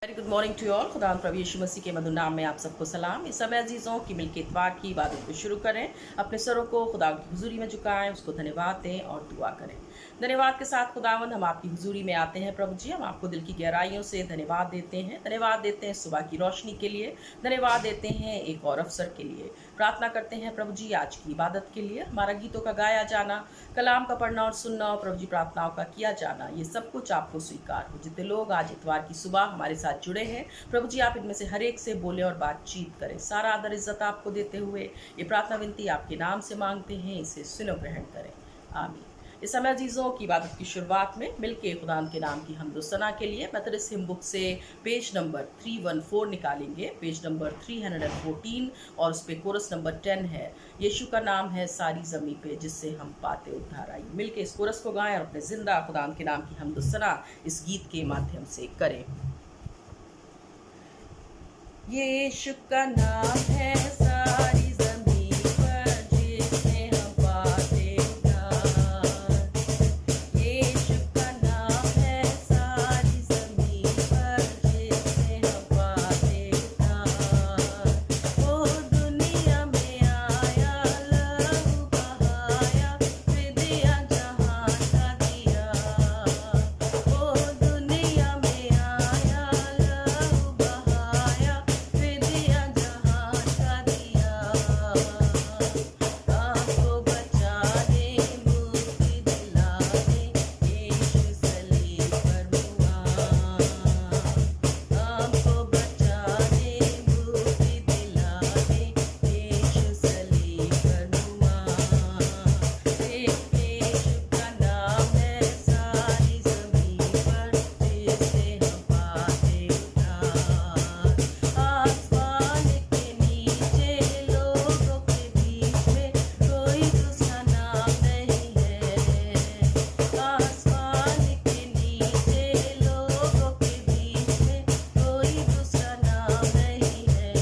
Very good morning to all. खुदा प्रभु यीशु मसीह के मधुर नाम में आप सबको सलाम। इस समय अजीज़ों की मिलके इतवार की इबादत को शुरू करें। अपने सरों को खुदा की हुजूरी में झुकाएं, उसको धन्यवाद दें और दुआ करें। धन्यवाद के साथ खुदावंद हम आपकी हुजूरी में आते हैं। प्रभु जी, हम आपको दिल की गहराइयों से धन्यवाद देते हैं। धन्यवाद देते हैं सुबह की रोशनी के लिए, धन्यवाद देते हैं एक और अवसर के लिए। प्रार्थना करते हैं प्रभु जी आज की इबादत के लिए, हमारा गीतों का गाया जाना, कलाम का पढ़ना और सुनना और प्रभु जी प्रार्थनाओं का किया जाना, ये सब कुछ आपको स्वीकार हो। जितने लोग आज इतवार की सुबह हमारे साथ जुड़े हैं, प्रभु जी आप इनमें से हर एक से बोले और बातचीत करें। सारा आदर इज्जत आपको देते हुए ये प्रार्थना विनती आपके नाम से मांगते हैं, इसे सुनो ग्रहण करें, आमीन। इस समय अजीज़ों की इबादत की शुरुआत में मिलके खुदा के नाम की हमदो सना के लिए मेथोडिस्ट हिम बुक से पेज नंबर 314 निकालेंगे, पेज नंबर 314, और उस पे कोरस नंबर 10 है, यीशु का नाम है सारी ज़मीं पे जिससे हम पाते उद्धार आई। मिलके इस कोरस को गाएं और अपने जिंदा खुदा के नाम की हमदो सना इस गीत के माध्यम से करें। यीशु का नाम है सारी ज़मीं पर जिससे हम पाते उद्धार। यीशु का नाम है सारी ज़मीं पर जिससे हम पाते उद्धार। वो दुनिया में आया, लहू बहाया, फिदिया जहान का दिया। वो दुनिया में आया, लहू बहाया, फिदिया जहान का दिया। आपको बचाने, मुक्ति दिलाने, यीशु सलीब पर हुआ। आपको बचाने, मुक्ति दिलाने, यीशु सलीब पर हुआ। यीशु का नाम है सारी ज़मीं पर जिससे हम पाते उद्धार। आसमान के नीचे लोगों के बीच में कोई दूसरा नाम नहीं है। आसमान के नीचे लोगों के बीच में कोई दूसरा नाम नहीं है।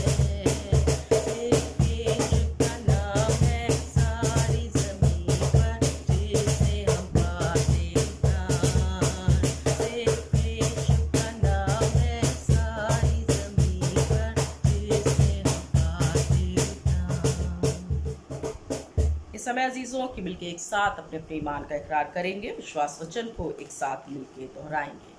यीशु का नाम है सारी ज़मीं पर जिससे हम पाते उद्धार। यीशु का नाम है सारी ज़मीं पर जिससे हम पाते उद्धार। इस समय अजीज़ों की मिलके एक साथ अपने अपने ईमान का इकरार करेंगे, विश्वास वचन को एक साथ मिलके दोहराएंगे।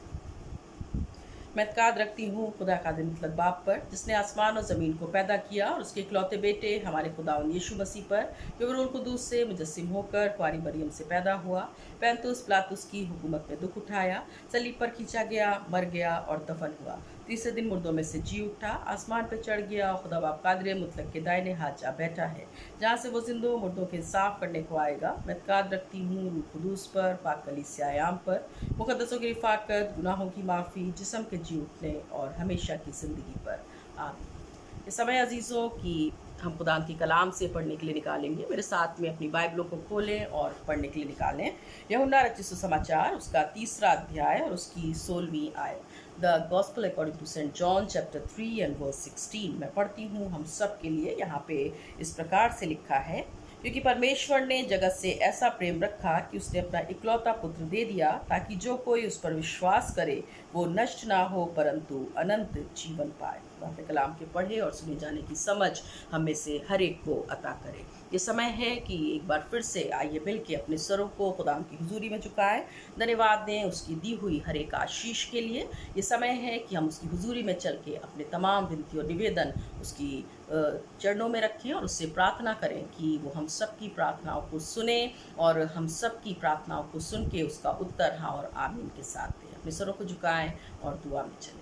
मैं इत्काद रखती हूँ खुदा का दिन मतलब बाप पर, जिसने आसमान और ज़मीन को पैदा किया, और उसके इकलौते बेटे हमारे खुदावंद यीशु मसीह पर, जो रूह कुदूस से मुजस्सिम होकर कुंवारी मरियम से पैदा हुआ, पैंतुस पिलातुस की हुकूमत में दुख उठाया, सलीब पर खींचा गया, मर गया और दफन हुआ, तीसरे दिन मुर्दों में से जी उठा, आसमान पर चढ़ गया, खुदा बाप कादिर मुतलक के दाहिने हाथ जा बैठा है, जहाँ से वो जिंदों मुर्दों के इंसाफ करने को आएगा। मैं इत्काद रखती हूँ रूह कुदूस पर, पाक कलीसिया आयाम पर, मुकद्दसों की रिफाकत, गुनाहों की माफ़ी, जिस्म के जी उठने और हमेशा की ज़िंदगी पर, आमीन। इस समय अजीज़ों की हम खुदा की कलाम से पढ़ने के लिए निकालेंगे। मेरे साथ में अपनी बाइबलों को खोलें और पढ़ने के लिए निकालें। यूहन्ना रचित सुसमाचार उसका 3रा अध्याय और उसकी 16वीं आयत। The gospel according to saint John chapter 3 and verse 16। मैं पढ़ती हूँ हम सब के लिए। यहाँ पे इस प्रकार से लिखा है, क्योंकि परमेश्वर ने जगत से ऐसा प्रेम रखा कि उसने अपना इकलौता पुत्र दे दिया, ताकि जो कोई उस पर विश्वास करे वो नष्ट ना हो परंतु अनंत जीवन पाए। अपने कलाम के पढ़े और सुने जाने की समझ हम में से हर एक को अता करे। ये समय है कि एक बार फिर से आइए मिल के अपने सरों को खुदा की हुजूरी में झुकाएं, धन्यवाद दें उसकी दी हुई हर एक आशीष के लिए। ये समय है कि हम उसकी हुजूरी में चल के अपने तमाम विनती और निवेदन उसकी चरणों में रखें और उससे प्रार्थना करें कि वो हम सब की प्रार्थनाओं को सुने और हम सब की प्रार्थनाओं को सुन के उसका उत्तर हाँ और आमीन के साथ दें। अपने सरों को झुकाएं और दुआ में चलें।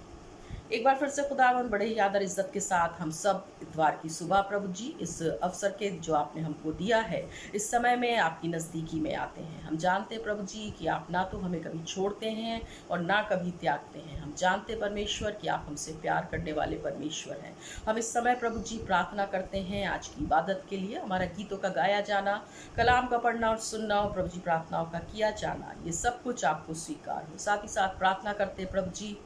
एक बार फिर से खुदावंद बड़े ही आदर इज्जत के साथ हम सब इतवार की सुबह प्रभु जी इस अवसर के जो आपने हमको दिया है, इस समय में आपकी नज़दीकी में आते हैं। हम जानते हैं प्रभु जी कि आप ना तो हमें कभी छोड़ते हैं और ना कभी त्यागते हैं। हम जानते परमेश्वर कि आप हमसे प्यार करने वाले परमेश्वर हैं। हम इस समय प्रभु जी प्रार्थना करते हैं आज की इबादत के लिए, हमारा गीतों का गाया जाना, कलाम का पढ़ना और सुनना और प्रभु जी प्रार्थनाओं का किया जाना, ये सब कुछ आपको स्वीकार हो। साथ ही साथ प्रार्थना करते प्रभु जी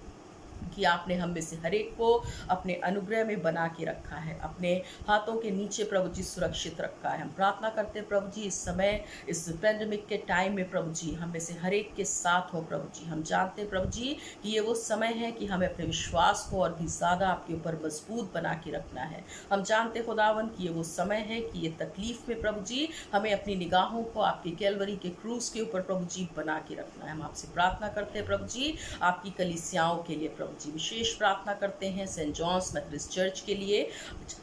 कि आपने हम में से हर एक को अपने अनुग्रह में बना के रखा है, अपने हाथों के नीचे प्रभु जी सुरक्षित रखा है। हम प्रार्थना करते हैं प्रभु जी इस समय, इस पैंडेमिक के टाइम में प्रभु जी हम में से हर एक के साथ हो प्रभु जी। हम जानते हैं प्रभु जी कि ये वो समय है कि हमें अपने विश्वास को और भी ज़्यादा आपके ऊपर मजबूत बना के रखना है। हम जानते हैं खुदावन कि ये वो समय है कि ये तकलीफ में प्रभु जी हमें अपनी निगाहों को आपके कैलवरी के क्रूस के ऊपर प्रभु जी बना के रखना है। हम आपसे प्रार्थना करते हैं प्रभु जी आपकी कलीसियाओं के लिए प्रभु जी, विशेष प्रार्थना करते हैं सेंट जॉन्स मेथोडिस्ट चर्च के लिए,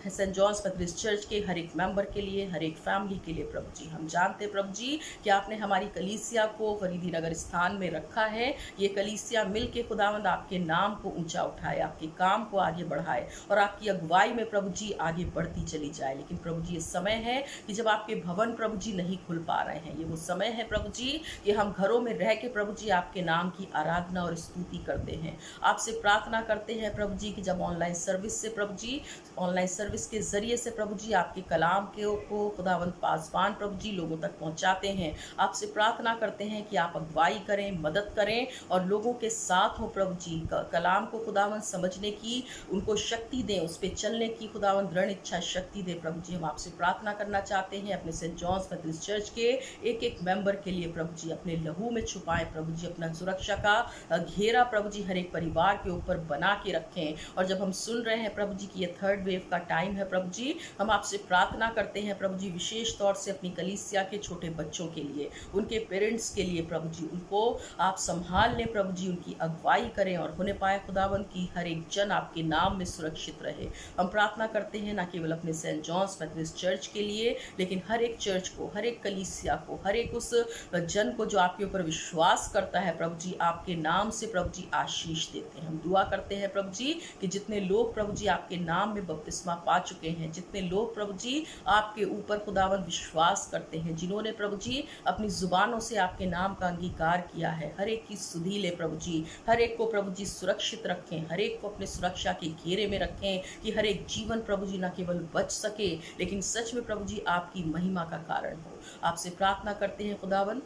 सेंट जॉन्स मेथोडिस्ट चर्च के हर एक मेंबर के लिए, हर एक फैमिली के लिए प्रभु जी। हम जानते हैं प्रभु जी कि आपने हमारी कलीसिया को फरीदी नगर स्थान में रखा है। ये कलीसिया मिल के खुदावंद आपके नाम को ऊंचा उठाए, आपके काम को आगे बढ़ाए और आपकी अगुवाई में प्रभु जी आगे बढ़ती चली जाए। लेकिन प्रभु जी ये समय है कि जब आपके भवन प्रभु जी नहीं खुल पा रहे हैं, ये वो समय है प्रभु जी कि हम घरों में रह के प्रभु जी आपके नाम की आराधना और स्तुति करते हैं। आपसे प्रार्थना करते हैं प्रभु जी कि जब ऑनलाइन सर्विस से प्रभु जी, ऑनलाइन सर्विस के जरिए से प्रभु जी आपके कलाम को खुदावंद पासबान प्रभु जी लोगों तक पहुंचाते हैं, आपसे प्रार्थना करते हैं कि आप अगुवाई करें, मदद करें और लोगों के साथ हो प्रभु जी। कलाम को खुदावंद समझने की उनको शक्ति दें, उस पर चलने की खुदावंद दृढ़ इच्छा शक्ति दे प्रभु जी। हम आपसे प्रार्थना करना चाहते हैं अपने सेंट जॉन्स मेथोडिस्ट चर्च के एक एक मेंबर के लिए प्रभु जी, अपने लहू में छुपाएं प्रभु जी, अपना सुरक्षा का घेरा प्रभु जी हर एक परिवार के ऊपर बना के रखें। और जब हम सुन रहे हैं प्रभु जी कि ये थर्ड वेव का टाइम है प्रभु जी, हम आपसे प्रार्थना करते हैं प्रभु जी विशेष तौर से अपनी कलीसिया के छोटे बच्चों के लिए, उनके पेरेंट्स के लिए प्रभु जी, उनको आप संभाल लें प्रभु जी, उनकी अगुवाई करें और होने पाए खुदावन की हर एक जन आपके नाम में सुरक्षित रहे। हम प्रार्थना करते हैं न केवल अपने सेंट जॉन्स मेथोडिस्ट चर्च के लिए, लेकिन हर एक चर्च को, हर एक कलीसिया को, हर एक उस जन को जो आपके ऊपर विश्वास करता है प्रभु जी, आपके नाम से प्रभु जी आशीष देते हैं। हम दुआ करते हैं प्रभु जी कि जितने लोग प्रभु जी आपके नाम में बपतिस्मा पा चुके हैं, जितने लोग प्रभु जी आपके ऊपर खुदावन विश्वास करते हैं, जिन्होंने प्रभु जी अपनी जुबानों से आपके नाम का अंगीकार किया है, हर एक की सुधि ले प्रभु जी, हर एक को प्रभु जी सुरक्षित रखें, हर एक को अपने सुरक्षा के घेरे में रखें कि हर एक जीवन प्रभु जी न केवल बच सके लेकिन सच में प्रभु जी आपकी महिमा का कारण हो। आपसे प्रार्थना करते हैं खुदावन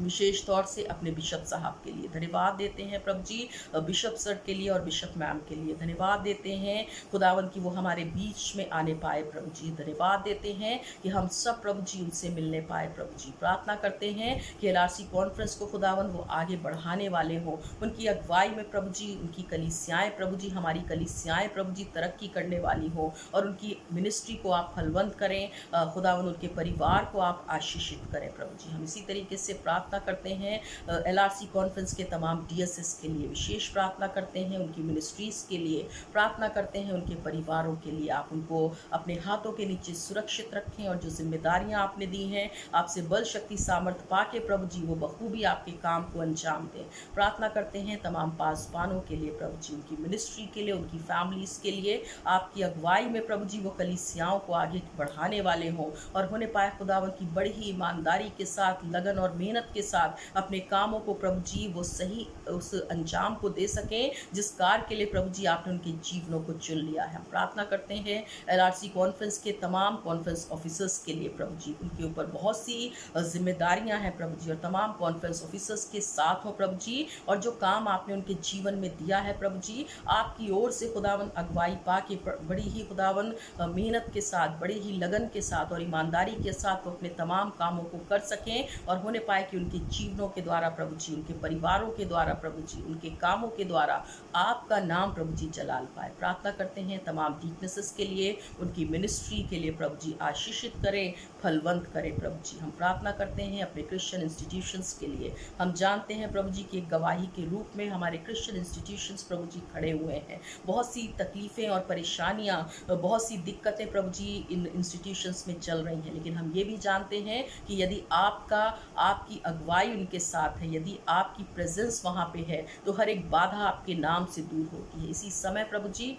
विशेष तौर से अपने बिशप साहब के लिए धन्यवाद देते हैं प्रभु जी, बिशप सर के लिए और बिशप मैम के लिए धन्यवाद देते हैं खुदावन की वो हमारे बीच में आने पाए प्रभु जी। धन्यवाद देते हैं कि हम सब प्रभु जी उनसे मिलने पाए प्रभु जी। प्रार्थना करते हैं कि LRC कॉन्फ्रेंस को खुदावन वो आगे बढ़ाने वाले हों, उनकी अगुवाई में प्रभु जी उनकी कलीसियाएँ प्रभु जी, हमारी कलीसियाएँ प्रभु जी तरक्की करने वाली हो और उनकी मिनिस्ट्री को आप फलवंत करें खुदावन, उनके परिवार को आप आशीषित करें प्रभु जी। हम इसी तरीके से प्रार्थना करते हैं LRC कॉन्फ्रेंस के तमाम DSS के लिए, विशेष प्रार्थना करते हैं उनकी मिनिस्ट्रीज के लिए, प्रार्थना करते हैं उनके परिवारों के लिए। आप उनको अपने हाथों के नीचे सुरक्षित रखें और जो जिम्मेदारियां आपने दी हैं आपसे बल शक्ति सामर्थ पाके प्रभु जी वो बखूबी आपके काम को अंजाम दें। प्रार्थना करते हैं तमाम पासबानों के लिए प्रभु जी, उनकी मिनिस्ट्री के लिए, उनकी फैमिलीज के लिए, आपकी अगुवाई में प्रभु जी वो कलीसियाओं को आगे बढ़ाने वाले हों और होने पाए खुदावन की बड़ी ही ईमानदारी के साथ, लगन और मेहनत के साथ अपने कामों को प्रभु जी वो सही उस अंजाम को दे सकें जिस कार्य के लिए प्रभु जी आपने उनके जीवनों को चुन लिया है। हम प्रार्थना करते हैं LRC कॉन्फ्रेंस के तमाम कॉन्फ्रेंस ऑफिसर्स के लिए प्रभु जी, उनके ऊपर बहुत सी जिम्मेदारियां हैं प्रभु जी और तमाम कॉन्फ्रेंस ऑफिसर्स के साथ हो प्रभु जी और जो काम आपने उनके जीवन में दिया है प्रभु जी, आपकी ओर से खुदावन अगुवाई पा के बड़ी ही खुदावन मेहनत के साथ, बड़ी ही लगन के साथ और ईमानदारी के साथ वो अपने तमाम कामों को कर सकें और होने पाए कि उनके जीवनों के द्वारा प्रभु जी, उनके परिवारों के द्वारा प्रभु जी, उनके कामों के द्वारा आपका नाम प्रभु जी जलाल पाए। प्रार्थना करते हैं तमाम डीकनेसेस के लिए, उनकी मिनिस्ट्री के लिए प्रभु जी आशीषित करें, फलवंत करें प्रभु जी। हम प्रार्थना करते हैं अपने क्रिश्चियन इंस्टीट्यूशंस के लिए। हम जानते हैं प्रभु जी कि एक गवाही के रूप में हमारे क्रिश्चियन इंस्टीट्यूशंस प्रभु जी खड़े हुए हैं। बहुत सी तकलीफ़ें और परेशानियां, बहुत सी दिक्कतें प्रभु जी इन इंस्टीट्यूशंस में चल रही हैं, लेकिन हम ये भी जानते हैं कि यदि आपकी अगुवाई उनके साथ है, यदि आपकी प्रेजेंस वहाँ पे है तो हर एक बाधा आपके नाम से दूर होती है। इसी समय प्रभु जी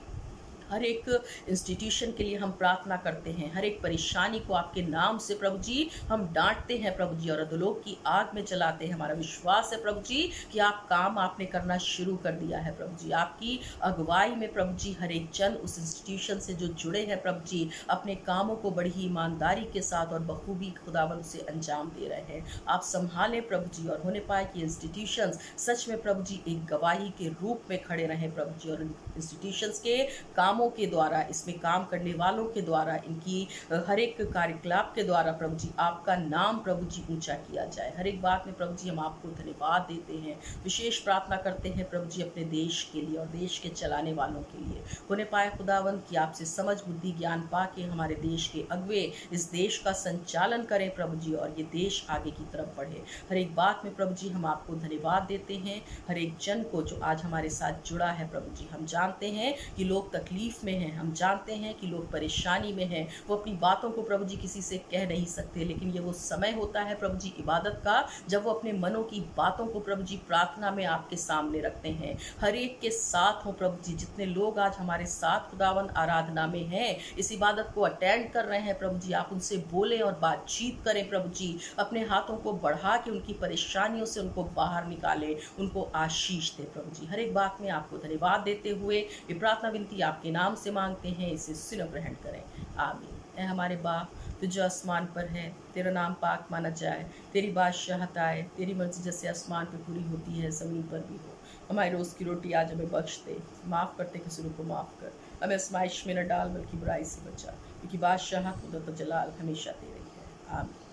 हर एक इंस्टीट्यूशन के लिए हम प्रार्थना करते हैं, हर एक परेशानी को आपके नाम से प्रभु जी हम डांटते हैं प्रभु जी, और अधोलोक की आग में जलाते हैं। हमारा विश्वास है प्रभु जी कि आप काम आपने करना शुरू कर दिया है प्रभु जी। आपकी अगुवाई में प्रभु जी हर एक जन उस इंस्टीट्यूशन से जो जुड़े हैं प्रभु जी, अपने कामों को बड़ी ही ईमानदारी के साथ और बखूबी खुदावंद से अंजाम दे रहे हैं। आप संभालें प्रभु जी, और होने पाए कि इंस्टीट्यूशंस सच में प्रभु जी एक गवाही के रूप में खड़े रहें प्रभु जी, और इंस्टीट्यूशंस के कामों के द्वारा, इसमें काम करने वालों के द्वारा, इनकी हर एक कार्यकलाप के द्वारा प्रभु जी आपका नाम प्रभु जी ऊंचा किया जाए। हर एक बात में प्रभु जी हम आपको धन्यवाद देते हैं। विशेष प्रार्थना करते हैं प्रभु जी अपने देश के लिए और देश के चलाने वालों के लिए। होने पाए खुदावंद कि आपसे समझ बुद्धि ज्ञान पाके हमारे देश के अगुवे इस देश का संचालन करें प्रभु जी, और ये देश आगे की तरफ बढ़े। हर एक बात में प्रभु जी हम आपको धन्यवाद देते हैं। हर एक जन को जो आज हमारे साथ जुड़ा है प्रभु जी, हम जानते हैं कि लोग तकलीफ में हैं, हम जानते हैं कि लोग परेशानी में हैं, वो अपनी बातों को प्रभु जी किसी से कह नहीं सकते, लेकिन ये वो समय होता है प्रभु जी इबादत का, जब वो अपने मनों की बातों को प्रभु जी प्रार्थना में आपके सामने रखते हैं। हर एक के साथ हो प्रभु जी, जितने लोग आज हमारे साथ खुदावंद आराधना में हैं, इस इबादत को अटेंड कर रहे हैं प्रभु जी, आप उनसे बोलें और बातचीत करें प्रभु जी। अपने हाथों को बढ़ा के उनकी परेशानियों से उनको बाहर निकालें, उनको आशीष दे प्रभु जी। हर एक बात में आपको धन्यवाद देते हुए ये प्रार्थना विनती आपके नाम से मांगते हैं, इसे सुन ग्रहण करें, आमीन। ऐ हमारे बाप तू जो आसमान पर है, तेरा नाम पाक माना जाए, तेरी बादशाहत आए, तेरी मर्जी जैसे आसमान पर पूरी होती है ज़मीन पर भी हो। हमारी रोज़ की रोटी आज हमें बख्श दे, माफ़ करते किसी को माफ़ कर, हमें आजमाइश में न डाल बल्कि बुराई से बचा, क्योंकि बादशाहत कुदरत जलाल हमेशा तेरी है, आमीन।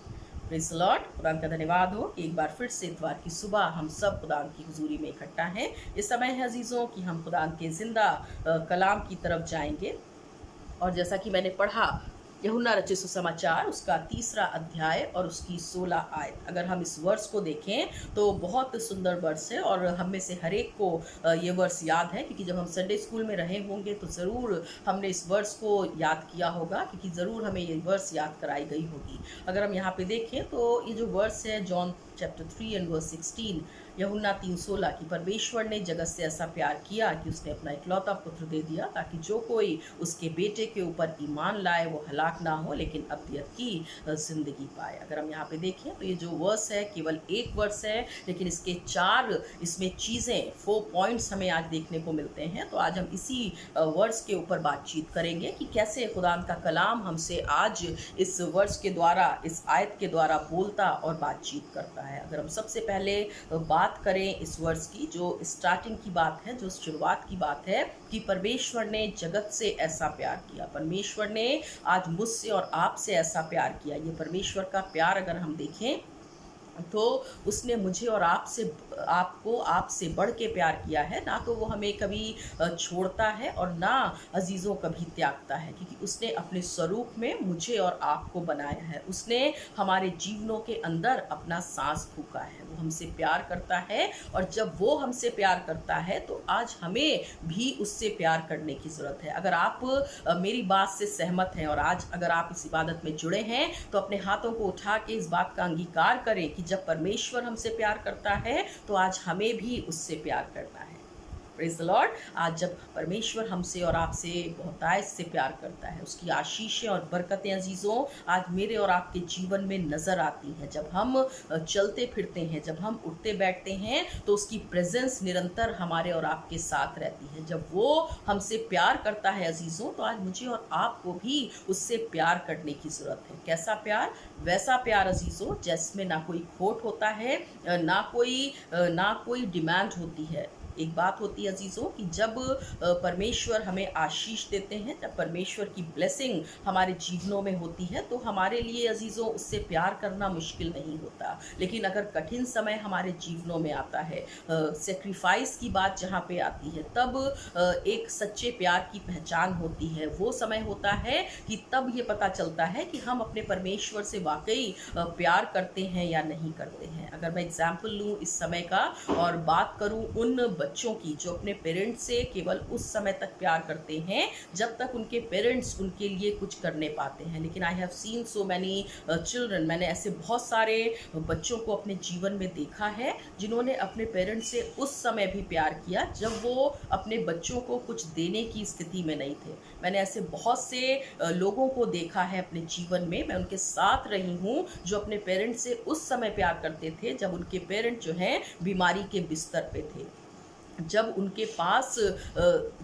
Praise the Lord. खुदा का धन्यवाद हो कि एक बार फिर से इतवार की सुबह हम सब खुदा की हुजूरी में इकट्ठा हैं। इस समय है अजीज़ों कि हम खुदा के ज़िंदा कलाम की तरफ जाएंगे, और जैसा कि मैंने पढ़ा यूहन्ना रचित सुसमाचार उसका 3 अध्याय और उसकी 16 आयत, अगर हम इस वर्ष को देखें तो बहुत सुंदर वर्ष है, और हम में से हर एक को ये वर्ष याद है, क्योंकि जब हम संडे स्कूल में रहे होंगे तो ज़रूर हमने इस वर्ष को याद किया होगा, क्योंकि ज़रूर हमें ये वर्ष याद कराई गई होगी। अगर हम यहाँ पे देखें तो ये जो वर्ष है जॉन चैप्टर 3 एंड वर्स 16, यूहन्ना 3:16 कि परमेश्वर ने जगत से ऐसा प्यार किया कि उसने अपना इकलौता पुत्र दे दिया, ताकि जो कोई उसके बेटे के ऊपर ईमान लाए वो हलाक ना हो लेकिन अब्दियत की ज़िंदगी पाए। अगर हम यहाँ पे देखें तो ये जो वर्स है केवल एक वर्स है, लेकिन इसके 4 इसमें चीज़ें 4 पॉइंट्स हमें आज देखने को मिलते हैं। तो आज हम इसी वर्स के ऊपर बातचीत करेंगे कि कैसे खुदा का कलाम हमसे आज इस वर्स के द्वारा, इस आयत के द्वारा बोलता और बातचीत करता है। अगर हम सबसे पहले बात करें इस वर्ष की, जो स्टार्टिंग की बात है, जो शुरुआत की बात है कि परमेश्वर ने जगत से ऐसा प्यार किया, परमेश्वर ने आज मुझसे और आपसे ऐसा प्यार किया। ये परमेश्वर का प्यार अगर हम देखें तो उसने मुझे और आपसे बढ़ के प्यार किया है। ना तो वो हमें कभी छोड़ता है और ना अजीज़ों कभी त्यागता है, क्योंकि उसने अपने स्वरूप में मुझे और आपको बनाया है। उसने हमारे जीवनों के अंदर अपना सांस फूंका है, वो हमसे प्यार करता है, और जब वो हमसे प्यार करता है तो आज हमें भी उससे प्यार करने की ज़रूरत है। अगर आप मेरी बात से सहमत हैं और आज अगर आप इस इबादत में जुड़े हैं तो अपने हाथों को उठा के इस बात का अंगीकार करें कि जब परमेश्वर हमसे प्यार करता है तो आज हमें भी उससे प्यार करना है। Praise the Lord. आज जब परमेश्वर हमसे और आपसे बहुतायत से प्यार करता है, उसकी आशीषें और बरकतें अजीज़ों आज मेरे और आपके जीवन में नज़र आती हैं। जब हम चलते फिरते हैं, जब हम उठते बैठते हैं, तो उसकी प्रेजेंस निरंतर हमारे और आपके साथ रहती है। जब वो हमसे प्यार करता है अजीज़ों, तो आज मुझे और आपको भी उससे प्यार करने की ज़रूरत है। कैसा प्यार? वैसा प्यार अजीज़ों जिसमें ना कोई खोट होता है, ना कोई डिमांड होती है। एक बात होती है अजीज़ों कि जब परमेश्वर हमें आशीष देते हैं, जब परमेश्वर की ब्लेसिंग हमारे जीवनों में होती है, तो हमारे लिए अजीज़ों उससे प्यार करना मुश्किल नहीं होता। लेकिन अगर कठिन समय हमारे जीवनों में आता है, सेक्रीफाइस की बात जहाँ पे आती है, तब एक सच्चे प्यार की पहचान होती है। वो समय होता है कि तब ये पता चलता है कि हम अपने परमेश्वर से वाकई प्यार करते हैं या नहीं करते हैं। अगर मैं एग्जाम्पल लूँ इस समय का और बात करूँ उन बच्चों की जो अपने पेरेंट्स से केवल उस समय तक प्यार करते हैं जब तक उनके पेरेंट्स उनके लिए कुछ करने पाते हैं। लेकिन I have seen so many children, मैंने ऐसे बहुत सारे बच्चों को अपने जीवन में देखा है जिन्होंने अपने पेरेंट्स से उस समय भी प्यार किया जब वो अपने बच्चों को कुछ देने की स्थिति में नहीं थे। मैंने ऐसे बहुत से लोगों को देखा है अपने जीवन में, मैं उनके साथ रही हूँ, जो अपने पेरेंट्स से उस समय प्यार करते थे जब उनके पेरेंट जो हैं बीमारी के बिस्तर पे थे, जब उनके पास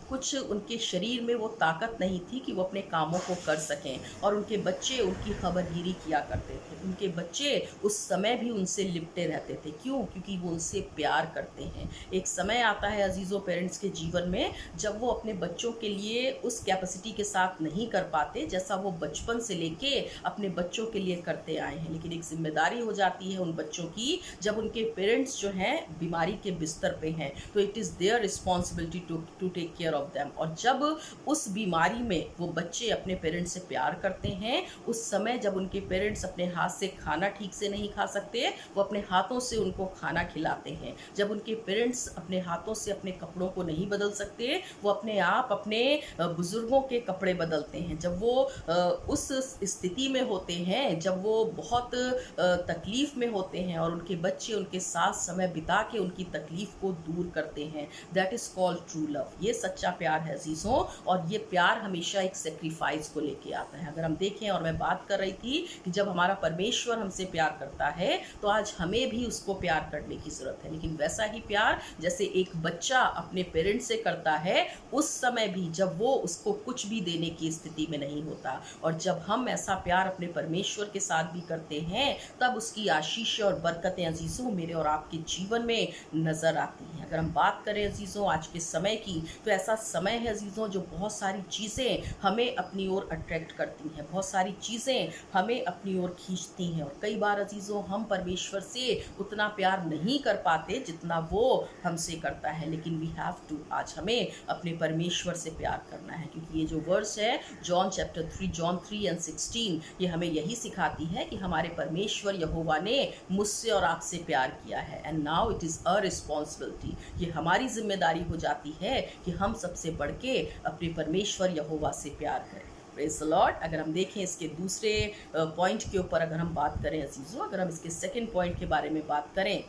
कुछ उनके शरीर में वो ताकत नहीं थी कि वो अपने कामों को कर सकें, और उनके बच्चे उनकी खबरगिरी किया करते थे। उनके बच्चे उस समय भी उनसे लिपटे रहते थे। क्यों? क्योंकि वो उनसे प्यार करते हैं। एक समय आता है अजीज़ों पेरेंट्स के जीवन में जब वो अपने बच्चों के लिए उस कैपेसिटी के साथ नहीं कर पाते जैसा वो बचपन से लेके अपने बच्चों के लिए करते आए हैं। लेकिन एक जिम्मेदारी हो जाती है उन बच्चों की जब उनके पेरेंट्स जो हैं बीमारी के बिस्तर पे हैं, तो it is their responsibility to take care of them. और जब उस बीमारी में वो बच्चे अपने पेरेंट्स से प्यार करते हैं, उस समय जब उनके पेरेंट्स अपने हाथ से खाना ठीक से नहीं खा सकते, वो अपने हाथों से उनको खाना खिलाते हैं। जब उनके पेरेंट्स अपने हाथों से अपने कपड़ों को नहीं बदल सकते, वो अपने आप अपने बुजुर्गों के कपड़े बदलते हैं। जब वो उस स्थिति में होते हैं, जब वो बहुत तकलीफ़ में होते हैं और उनके बच्चे उनके साथ समय बिता के उनकी तकलीफ़ को दूर करते हैं, that is called true love. ये सच्चा प्यार है अजीज़ों, और ये प्यार हमेशा एक सेक्रीफाइस को लेके आता है। अगर हम देखें, और मैं बात कर रही थी कि जब हमारा परमेश्वर हमसे प्यार करता है तो आज हमें भी उसको प्यार करने की ज़रूरत है। लेकिन वैसा ही प्यार जैसे एक बच्चा अपने पेरेंट्स से करता है उस समय भी जब वो उसको कुछ भी देने की स्थिति में नहीं होता, और जब हम ऐसा प्यार अपने परमेश्वर के साथ भी करते हैं तब उसकी आशीष और बरकतें अजीज़ों मेरे और आपके जीवन में नज़र आती हैं। अगर हम बात करें अजीज़ों आज के समय की, तो ऐसा समय है अजीज़ों जो बहुत सारी चीज़ें हमें अपनी ओर अट्रैक्ट करती हैं, बहुत सारी चीज़ें हमें अपनी ओर खींचती हैं, और कई बार अजीज़ों हम परमेश्वर से उतना प्यार नहीं कर पाते जितना वो हमसे करता है। लेकिन वी हैव टू, आज हमें अपने परमेश्वर से प्यार करना है, क्योंकि ये जो वर्स है जॉन चैप्टर 3 जॉन 3:16, ये हमें यही सिखाती है कि हमारे परमेश्वर यहोवा ने मुझसे और आपसे प्यार किया है, and now it is a responsibility. ये हमारी जिम्मेदारी हो जाती है कि हम सबसे बढ़ के अपने परमेश्वर यहोवा से प्यार करें। Praise the Lord. अगर हम देखें इसके दूसरे पॉइंट के ऊपर, अगर हम बात करें अजीज़ों, अगर हम इसके सेकंड पॉइंट के बारे में बात करें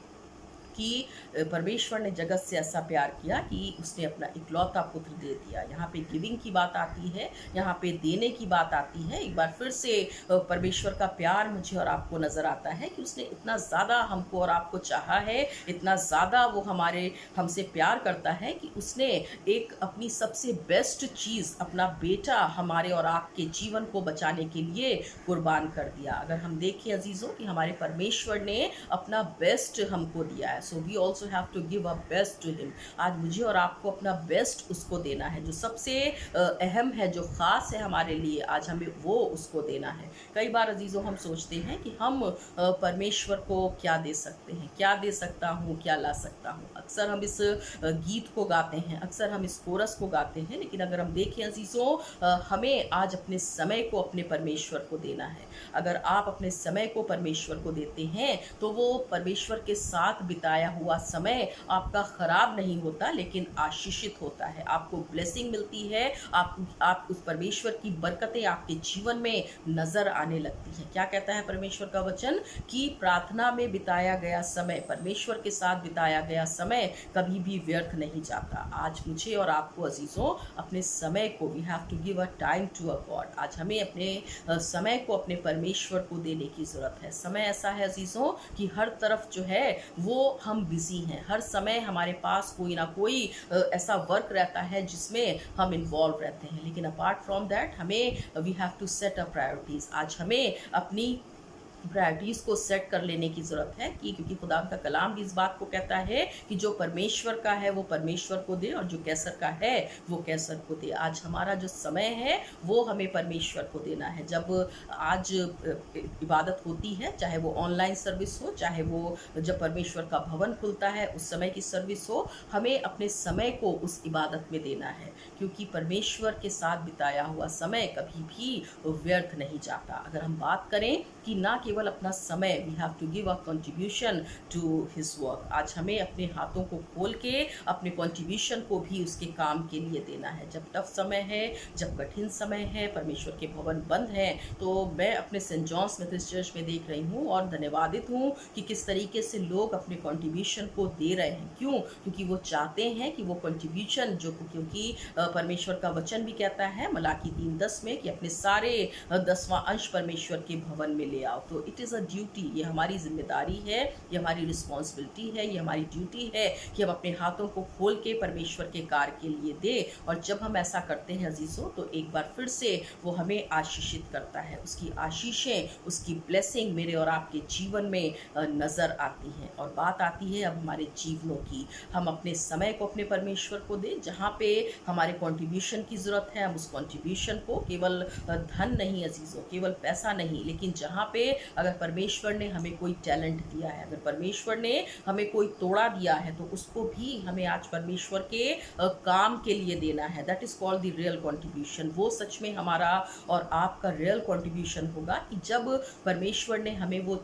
कि परमेश्वर ने जगत से ऐसा प्यार किया कि उसने अपना इकलौता पुत्र दे दिया। यहाँ पे गिविंग की बात आती है, यहाँ पे देने की बात आती है। एक बार फिर से परमेश्वर का प्यार मुझे और आपको नज़र आता है कि उसने इतना ज़्यादा हमको और आपको चाहा है, इतना ज़्यादा वो हमसे प्यार करता है कि उसने एक अपनी सबसे बेस्ट चीज़, अपना बेटा हमारे और आपके जीवन को बचाने के लिए कुर्बान कर दिया। अगर हम देखें अजीज़ों कि हमारे परमेश्वर ने अपना बेस्ट हमको दिया है, so we also have to give a best to him. आज मुझे और आपको अपना बेस्ट उसको देना है, जो सबसे अहम है, जो ख़ास है हमारे लिए, आज हमें वो उसको देना है। कई बार अजीज़ों हम सोचते हैं कि हम परमेश्वर को क्या दे सकते हैं, क्या दे सकता हूँ, क्या ला सकता हूँ। अक्सर हम इस गीत को गाते हैं, अक्सर हम इस कोरस को गाते हैं, लेकिन अगर हम देखें अजीज़ों, हमें आज अपने समय को अपने परमेश्वर को देना है। अगर आप अपने समय को परमेश्वर को देते हैं तो वो परमेश्वर के साथ बिताया हुआ समय आपका ख़राब नहीं होता, लेकिन आशीषित होता है, आपको ब्लेसिंग मिलती है, आप उस परमेश्वर की बरकतें आपके जीवन में नज़र आने लगती हैं। क्या कहता है परमेश्वर का वचन कि प्रार्थना में बिताया गया समय, परमेश्वर के साथ बिताया गया समय कभी भी व्यर्थ नहीं जाता। आज मुझे और आपको अजीज़ों अपने समय को, we have to give a time to a God. आज हमें अपने समय को अपने परमेश्वर को देने की ज़रूरत है। समय ऐसा है अजीज़ों कि हर तरफ जो है वो हम बिज़ी हैं, हर समय हमारे पास कोई ना कोई ऐसा वर्क रहता है जिसमें हम इन्वॉल्व रहते हैं। लेकिन अपार्ट फ्रॉम दैट हमें we have to set a priorities. आज हमें अपनी प्रायोरिटीज़ को सेट कर लेने की ज़रूरत है, कि क्योंकि खुदा का कलाम भी इस बात को कहता है कि जो परमेश्वर का है वो परमेश्वर को दे, और जो कैसर का है वो कैसर को दे। आज हमारा जो समय है वो हमें परमेश्वर को देना है। जब आज इबादत होती है, चाहे वो ऑनलाइन सर्विस हो, चाहे वो जब परमेश्वर का भवन खुलता है उस समय की सर्विस हो, हमें अपने समय को उस इबादत में देना है, क्योंकि परमेश्वर के साथ बिताया हुआ समय कभी भी व्यर्थ नहीं जाता। अगर हम बात करें कि ना केवल अपना समय, we have to give a contribution to his work. आज हमें अपने हाथों को खोल के अपने कंट्रीब्यूशन को भी उसके काम के लिए देना है। जब टफ समय है, जब कठिन समय है, परमेश्वर के भवन बंद हैं, तो मैं अपने सेंट जॉन्स मेथोडिस्ट चर्च में देख रही हूँ और धन्यवादित हूँ कि किस तरीके से लोग अपने कंट्रीब्यूशन को दे रहे हैं। क्यों? क्योंकि वो चाहते हैं कि वो कंट्रीब्यूशन जो, क्योंकि परमेश्वर का वचन भी कहता है मलाकी 3:10 में कि अपने सारे 10वां अंश परमेश्वर के भवन में ले आओ। तो इट इज़ अ ड्यूटी, ये हमारी जिम्मेदारी है, ये हमारी रिस्पॉन्सिबिलिटी है, ये हमारी ड्यूटी है कि हम अपने हाथों को खोल के परमेश्वर के कार्य के लिए दें। और जब हम ऐसा करते हैं अजीज़ों, तो एक बार फिर से वो हमें आशीषित करता है। उसकी आशीषें, उसकी ब्लेसिंग मेरे और आपके जीवन में नज़र आती हैं। और बात आती है अब हमारे जीवनों की। हम अपने समय को अपने परमेश्वर को दें। जहाँ पे हमारे कंट्रीब्यूशन की ज़रूरत है, हम उस कंट्रीब्यूशन को, केवल धन नहीं अजीज़ों, केवल पैसा नहीं, लेकिन जहाँ पे अगर परमेश्वर ने हमें कोई टैलेंट दिया है, अगर परमेश्वर ने हमें कोई तोड़ा दिया है, तो उसको भी हमें आज परमेश्वर के काम के लिए देना है। That is called the real contribution. वो सच में हमारा और आपका रियल कंट्रीब्यूशन होगा कि जब परमेश्वर ने हमें वो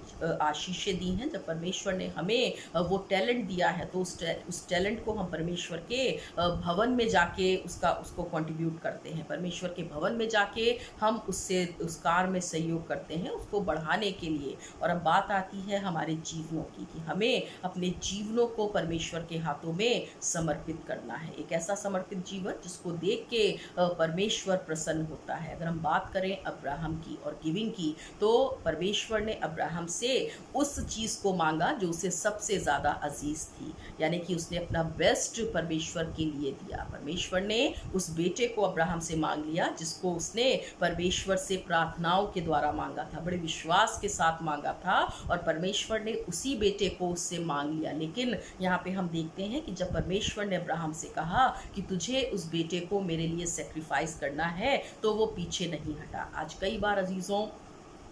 आशीषें दी हैं, जब परमेश्वर ने हमें वो टैलेंट दिया है, तो उस टैलेंट को हम परमेश्वर के भवन में जाके उसको कंट्रीब्यूट करते हैं। परमेश्वर के भवन में जाके हम उससे उस कार्य में सहयोग करते हैं, उसको बढ़ाने के लिए। और अब बात आती है हमारे जीवनों की कि हमें अपने जीवनों को परमेश्वर के हाथों में समर्पित करना है। एक ऐसा समर्पित जीवन जिसको देख के परमेश्वर प्रसन्न होता है। अगर हम बात करें अब्राहम की और गिविंग की, तो परमेश्वर ने अब्राहम से उस चीज़ को मांगा जो उसे सबसे ज़्यादा अजीज थी, यानी कि उसने अपना बेस्ट परमेश्वर के लिए दिया। परमेश्वर ने उस बेटे को अब्राहम से मांग लिया जिसको उसने परमेश्वर से प्रार्थनाओं के द्वारा मांगा था, बड़े विश्वास के साथ मांगा था, और परमेश्वर ने उसी बेटे को उससे मांग लिया। लेकिन यहाँ पे हम देखते हैं कि जब परमेश्वर ने अब्राहम से कहा कि तुझे उस बेटे को मेरे लिए सेक्रीफाइस करना है, तो वो पीछे नहीं हटा। आज कई बार अजीज़ों,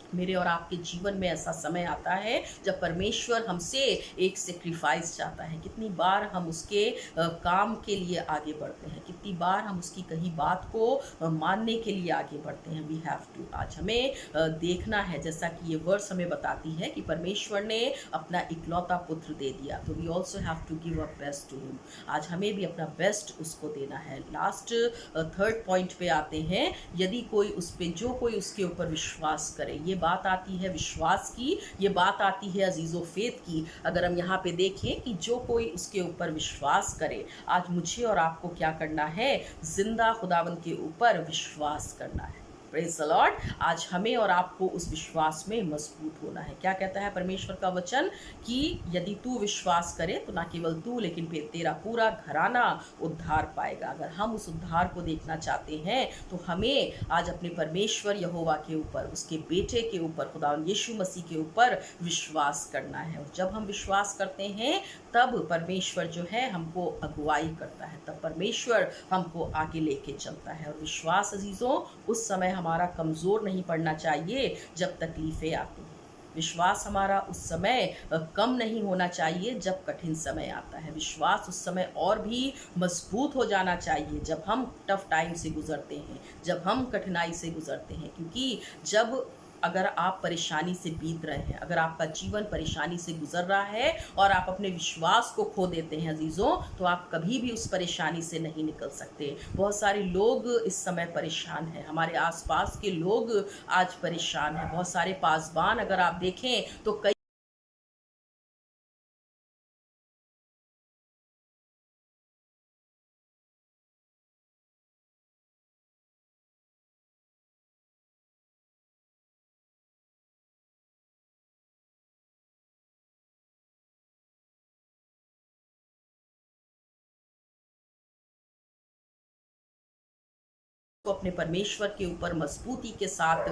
मेरे और आपके जीवन में ऐसा समय आता है जब परमेश्वर हमसे एक सेक्रीफाइस चाहता है। कितनी बार हम उसके काम के लिए आगे बढ़ते हैं, कितनी बार हम उसकी कही बात को मानने के लिए आगे बढ़ते हैं। We have to. आज हमें देखना है, जैसा कि ये वर्स हमें बताती है कि परमेश्वर ने अपना इकलौता पुत्र दे दिया, तो we also have to give a best to him. आज हमें भी अपना बेस्ट उसको देना है। लास्ट थर्ड पॉइंट पे आते हैं, यदि कोई उस पे, जो कोई उसके ऊपर विश्वास करे। ये बात आती है विश्वास की, ये बात आती है अजीज़ो फेथ की। अगर हम यहाँ पे देखें कि जो कोई उसके ऊपर विश्वास करे, आज मुझे और आपको क्या करना है? जिंदा खुदावंद के ऊपर विश्वास करना है। Praise the Lord. आज हमें और आपको उस विश्वास में मजबूत होना है। क्या कहता है परमेश्वर का वचन कि यदि तू विश्वास करे तो ना केवल तू लेकिन फिर तेरा पूरा घराना उद्धार पाएगा। अगर हम उस उद्धार को देखना चाहते हैं तो हमें आज अपने परमेश्वर यहोवा के ऊपर, उसके बेटे के ऊपर, खुदावंद यीशु मसीह के ऊपर विश्वास करना है। और जब हम विश्वास करते हैं तब परमेश्वर जो है हमको अगुवाई करता है, तब परमेश्वर हमको आगे लेके चलता है। और विश्वास अजीज़ों उस समय हमारा कमज़ोर नहीं पड़ना चाहिए जब तकलीफ़ें आती हैं। विश्वास हमारा उस समय कम नहीं होना चाहिए जब कठिन समय आता है। विश्वास उस समय और भी मजबूत हो जाना चाहिए जब हम टफ टाइम से गुजरते हैं, जब हम कठिनाई से गुजरते हैं। क्योंकि जब अगर आप परेशानी से बीत रहे हैं, अगर आपका जीवन परेशानी से गुजर रहा है और आप अपने विश्वास को खो देते हैं अजीज़ों, तो आप कभी भी उस परेशानी से नहीं निकल सकते। बहुत सारे लोग इस समय परेशान हैं, हमारे आसपास के लोग आज परेशान हैं। बहुत सारे पासबान अगर आप देखें तो कई को अपने परमेश्वर के ऊपर मजबूती के साथ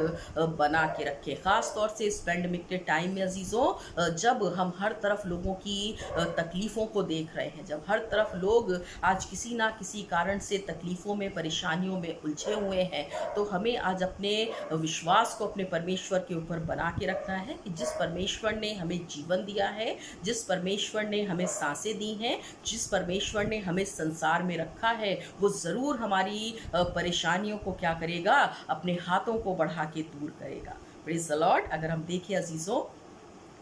बना के रखें। ख़ास तौर से इस पैंडेमिक के टाइम में अजीज़ों, जब हम हर तरफ लोगों की तकलीफ़ों को देख रहे हैं, जब हर तरफ लोग आज किसी ना किसी कारण से तकलीफ़ों में, परेशानियों में उलझे हुए हैं, तो हमें आज अपने विश्वास को अपने परमेश्वर के ऊपर बना के रखना है कि जिस परमेश्वर ने हमें जीवन दिया है, जिस परमेश्वर ने हमें सांसें दी हैं, जिस परमेश्वर ने हमें संसार में रखा है, वो ज़रूर हमारी परेशानी को क्या करेगा? अपने हाथों को बढ़ा के दूर करेगा। Praise the Lord. अगर हम देखें अजीज़ों,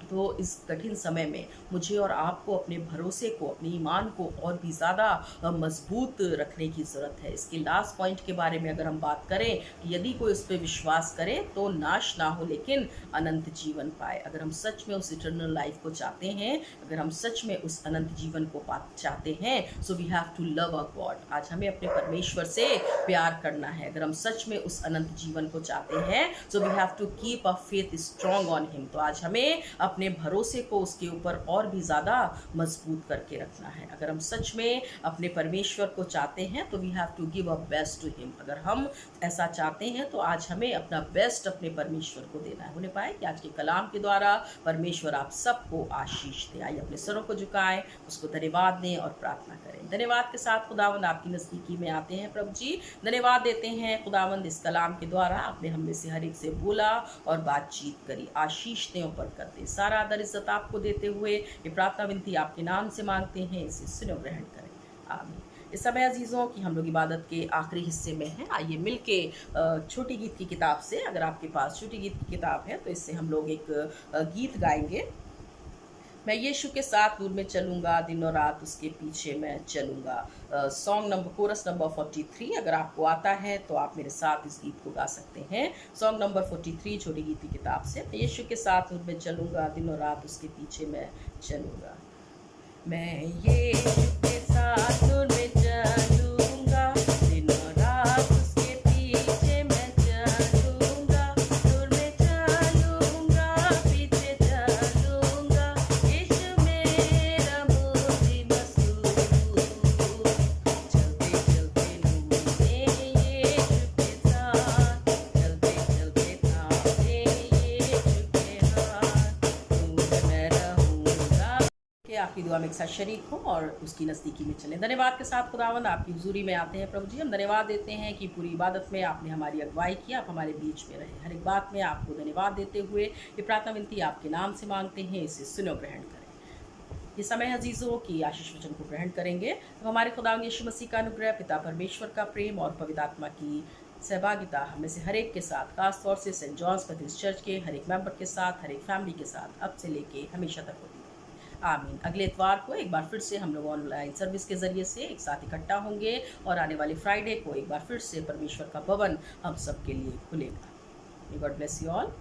तो इस कठिन समय में मुझे और आपको अपने भरोसे को, अपने ईमान को और भी ज़्यादा मजबूत रखने की ज़रूरत है। इसके लास्ट पॉइंट के बारे में अगर हम बात करें कि यदि कोई उस पर विश्वास करे तो नाश ना हो लेकिन अनंत जीवन पाए। अगर हम सच में उस इटर्नल लाइफ को चाहते हैं, अगर हम सच में उस अनंत जीवन को चाहते हैं, so we have to love a God. आज हमें अपने परमेश्वर से प्यार करना है। अगर हम सच में उस अनंत जीवन को चाहते हैं, so we have to keep a faith strong on him. तो आज हमें अपने भरोसे को उसके ऊपर और भी ज़्यादा मजबूत करके रखना है। अगर हम सच में अपने परमेश्वर को चाहते हैं तो we have to give a best to him. अगर हम ऐसा चाहते हैं तो आज हमें अपना बेस्ट अपने परमेश्वर को देना है। होने पाए कि आज के कलाम के द्वारा परमेश्वर आप सबको आशीष दे। आइए अपने सरों को झुकाएं, उसको धन्यवाद दें और प्रार्थना करें। धन्यवाद के साथ खुदावंद आपकी नज़दीकी में आते हैं प्रभु जी। धन्यवाद देते हैं खुदावंद, इस कलाम के द्वारा आपने हम में से हर एक से बोला और बातचीत करी। आशीष दें और बरकत दें। सारा आदर इज्जत आपको देते हुए ये प्रार्थना विनती आपके नाम से मांगते हैं, इसे सुनो ग्रहण करें, आमीन। इस समय अजीज़ों की हम लोग इबादत के आखिरी हिस्से में हैं। आइए मिलके छोटी गीत की किताब से, अगर आपके पास छोटी गीत की किताब है तो इससे हम लोग एक गीत गाएंगे। मैं यीशु के साथ दूर में चलूँगा, दिन और रात उसके पीछे मैं चलूँगा। Song number, chorus number 43। अगर आपको आता है तो आप मेरे साथ इस गीत को गा सकते हैं। सॉन्ग नंबर 43 छोटी गीत की किताब से। मैं यीशु के साथ दूर में चलूँगा, दिन और रात उसके पीछे मैं चलूँगा। मैं यीशु के साथ दूर में चलूँगा, दिन और रात उसके पीछे मैं चलूँगा, दूर में चलूँगा, पीछे चलूँगा, यीशु मेरा मुझी मसूल। चलते चलते लूँगे यीशु के साथ, चलते चलते थामे यीशु के हाथ, दूर मैं रहूँगा। कि आपकी दुआ में एक साथ शरीक हों और उसकी नज़दीकी में चलें। धन्यवाद के साथ खुदावंद आपकी हुजूरी में आते हैं प्रभु जी। हम धन्यवाद देते हैं कि पूरी इबादत में आपने हमारी अगुवाई की, आप हमारे बीच में रहे। हर एक बात में आपको धन्यवाद देते हुए ये प्रार्थना विनती आपके नाम से मांगते हैं, इसे सुनो ग्रहण करें। ये समय अजीज़ों की आशीष वचन को ग्रहण करेंगे। तो हमारे खुदावंद यीशु मसीह का अनुग्रह, पिता परमेश्वर का प्रेम और पवित्र आत्मा की सहभागिता हमें से हर एक के साथ, खास तौर से सेंट जॉन्स बैप्टिस्ट चर्च के हर एक मेंबर के साथ, हर एक फैमिली के साथ अब से लेके हमेशा तक होती है, आमीन। अगले इतवार को एक बार फिर से हम लोग ऑनलाइन सर्विस के ज़रिए से एक साथ इकट्ठा होंगे और आने वाले फ्राइडे को एक बार फिर से परमेश्वर का भवन हम सब के लिए खुलेगा। God bless you all.